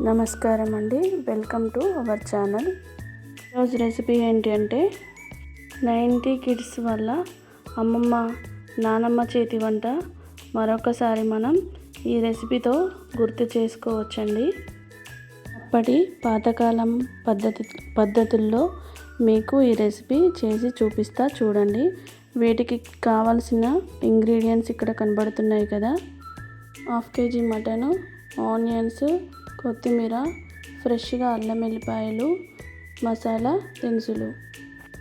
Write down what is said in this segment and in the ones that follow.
నమస్కారం అండి, welcome to our channel. ఈరోజు రెసిపీ ఏంటి అంటే 90 కిడ్స్ వల్ల అమ్మమ్మ నానమ్మ చేతి వంట మరొకసారి మనం ఈ రెసిపీతో గుర్తు చేసుకోవచ్చండి. అప్పటి పాతకాలం పద్ధతుల్లో మీకు ఈ రెసిపీ చేసి చూపిస్తా చూడండి. వీటికి కావాల్సిన ఇంగ్రీడియంట్స్ ఇక్కడ కనబడుతున్నాయి కదా. 1/2 kg మటను, ఆనియన్స్, కొత్తిమీర, ఫ్రెష్గా అల్లం వెల్లిపాయలు, మసాలా దినుసులు.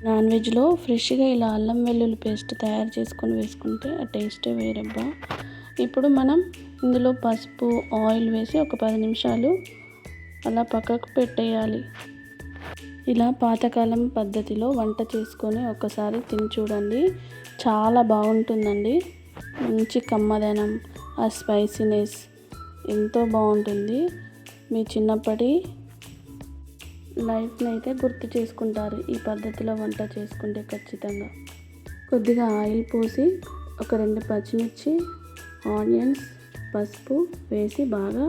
నాన్ వెజ్లో ఫ్రెష్గా ఇలా అల్లం వెల్లుల్లి పేస్ట్ తయారు చేసుకొని వేసుకుంటే ఆ టేస్టే వేరబ్బా. ఇప్పుడు మనం ఇందులో పసుపు, ఆయిల్ వేసి ఒక 10 నిమిషాలు అలా పక్కకు పెట్టేయాలి. ఇలా పాతకాలం పద్ధతిలో వంట చేసుకొని ఒకసారి తిని చూడండి, చాలా బాగుంటుందండి. మంచి కమ్మదనం, ఆ స్పైసీనెస్ ఎంతో బాగుంటుంది. మీ చిన్నప్పటి లైఫ్ని అయితే గుర్తు చేసుకుంటారు ఈ పద్ధతిలో వంట చేసుకుంటే ఖచ్చితంగా. కొద్దిగా ఆయిల్ పోసి ఒక 2 పచ్చిమిర్చి, ఆనియన్స్, పసుపు వేసి బాగా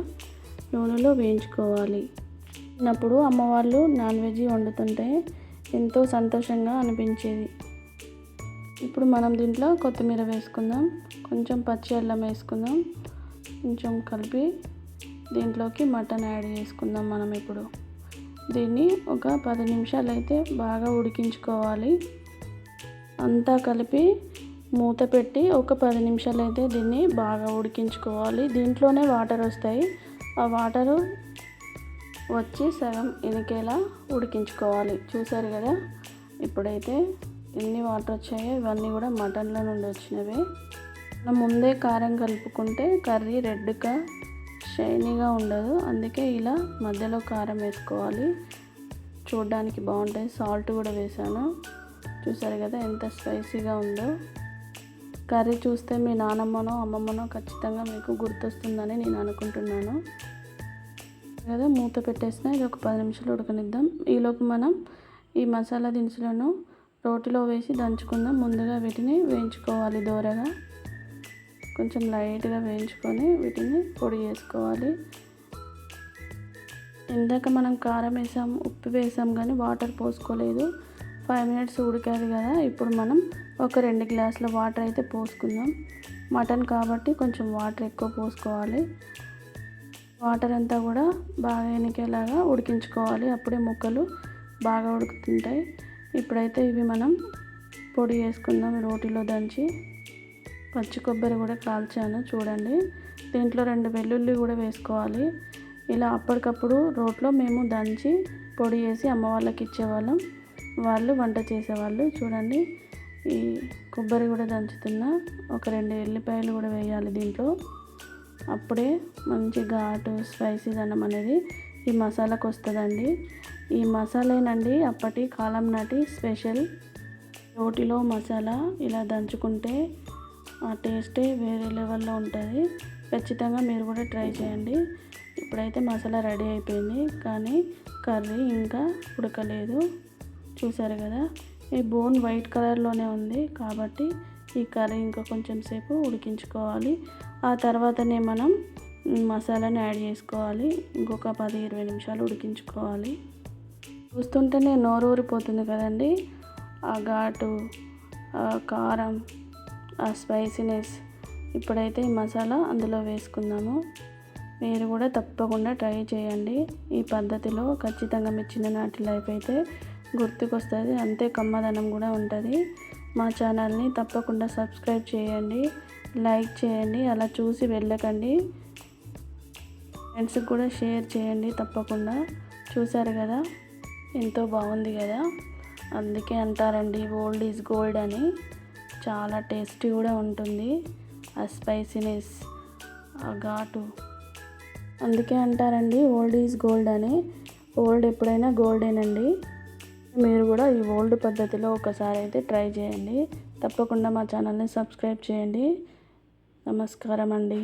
నూనెలో వేయించుకోవాలి. చిన్నప్పుడు అమ్మవాళ్ళు నాన్ వెజ్ వండుతుంటే ఎంతో సంతోషంగా అనిపించేది. ఇప్పుడు మనం దీంట్లో కొత్తిమీర వేసుకుందాం, కొంచెం పచ్చి అల్లం వేసుకుందాం, కొంచెం కలిపి దీంట్లోకి మటన్ యాడ్ చేసుకుందాం. మనం ఇప్పుడు దీన్ని ఒక 10 నిమిషాలు అయితే బాగా ఉడికించుకోవాలి. అంతా కలిపి మూత పెట్టి ఒక 10 నిమిషాలు అయితే దీన్ని బాగా ఉడికించుకోవాలి. దీంట్లోనే వాటర్ వస్తాయి, ఆ వాటరు వచ్చి సగం ఇనికేలా ఉడికించుకోవాలి. చూసారు కదా, ఇప్పుడైతే ఎన్ని వాటర్ వచ్చాయో ఇవన్నీ కూడా మటన్లో నుండి వచ్చినవే. మనం ముందే కారం కలుపుకుంటే కర్రీ రెడ్గా షైనీగా ఉండదు, అందుకే ఇలా మధ్యలో కారం వేసుకోవాలి, చూడడానికి బాగుంటుంది. సాల్ట్ కూడా వేసాను, చూసారు కదా ఎంత స్పైసీగా ఉందో. కర్రీ చూస్తే మీ నానమ్మనో అమ్మమ్మనో ఖచ్చితంగా మీకు గుర్తొస్తుందని నేను అనుకుంటున్నాను కదా. మూత పెట్టేసిన ఇది ఒక 10 నిమిషాలు ఉడకనిద్దాం. ఈలోపు మనం ఈ మసాలా దినుసులను రోటిలో వేసి దంచుకుందాం. ముందుగా వీటిని వేయించుకోవాలి దోరగా, కొంచెం లైట్గా వేయించుకొని వీటిని పొడి చేసుకోవాలి. ఇందాక మనం కారం వేసాం, ఉప్పు వేసాం, కానీ వాటర్ పోసుకోలేదు. 5 మినిట్స్ ఉడికాది కదా. ఇప్పుడు మనం ఒక 2 గ్లాసుల వాటర్ అయితే పోసుకుందాం. మటన్ కాబట్టి కొంచెం వాటర్ ఎక్కువ పోసుకోవాలి. వాటర్ అంతా కూడా బాగా ఎనికేలాగా ఉడికించుకోవాలి, అప్పుడే ముక్కలు బాగా ఉడుకుతుంటాయి. ఇప్పుడైతే ఇవి మనం పొడి చేసుకుందాం రోటిలో దంచి. పచ్చి కొబ్బరి కూడా కాల్చాను చూడండి. దీంట్లో 2 వెల్లుల్లి కూడా వేసుకోవాలి. ఇలా అప్పటికప్పుడు రోట్లో మేము దంచి పొడి చేసి అమ్మ వాళ్ళకి ఇచ్చేవాళ్ళం, వాళ్ళు వంట చేసేవాళ్ళు. చూడండి, ఈ కొబ్బరి కూడా దంచుతున్నా. ఒక 2 ఎల్లిపాయలు కూడా వేయాలి దీంట్లో, అప్పుడే మంచి ఘాటు స్పైసీ దనం అనేది ఈ మసాలాకు వస్తుందండి. ఈ మసాలానండి అప్పటి కాలం నాటి స్పెషల్. రోటిలో మసాలా ఇలా దంచుకుంటే ఆ టేస్టే వేరే లెవెల్లో ఉంటుంది. ఖచ్చితంగా మీరు కూడా ట్రై చేయండి. ఇప్పుడైతే మసాలా రెడీ అయిపోయింది, కానీ కర్రీ ఇంకా ఉడకలేదు. చూసారు కదా, ఈ బోన్ వైట్ కలర్లోనే ఉంది కాబట్టి ఈ కర్రీ ఇంకా కొంచెం సేపు ఉడికించుకోవాలి. ఆ తర్వాతనే మనం మసాలాని యాడ్ చేసుకోవాలి. ఇంకొక 10-20 నిమిషాలు ఉడికించుకోవాలి. చూస్తుంటేనే నోరు ఊరిపోతుంది కదండి. ఆ ఘాటు, ఆ కారం, ఆ స్పైసీనెస్. ఇప్పుడైతే ఈ మసాలా అందులో వేసుకుందాము. మీరు కూడా తప్పకుండా ట్రై చేయండి ఈ పద్ధతిలో. ఖచ్చితంగా మీ చిన్ననాటి లైఫ్ అయితే గుర్తుకొస్తుంది, అంతే కమ్మదనం కూడా ఉంటుంది. మా ఛానల్ని తప్పకుండా సబ్స్క్రైబ్ చేయండి, లైక్ చేయండి, అలా చూసి వెళ్ళకండి. ఫ్రెండ్స్కి కూడా షేర్ చేయండి తప్పకుండా. చూసారు కదా, ఎంతో బాగుంది కదా. అందుకే అంటారండి ఓల్డ్ ఈజ్ గోల్డ్ అని. చాలా టేస్టీ కూడా ఉంటుంది, ఆ స్పైసీనెస్, ఆ ఘాటు. అందుకే అంటారండి ఓల్డ్ ఈజ్ గోల్డ్ అని. ఓల్డ్ ఎప్పుడైనా గోల్డేనండి. మీరు కూడా ఈ ఓల్డ్ పద్ధతిలో ఒకసారి అయితే ట్రై చేయండి. తప్పకుండా మా ఛానల్ని సబ్స్క్రైబ్ చేయండి. నమస్కారం అండి.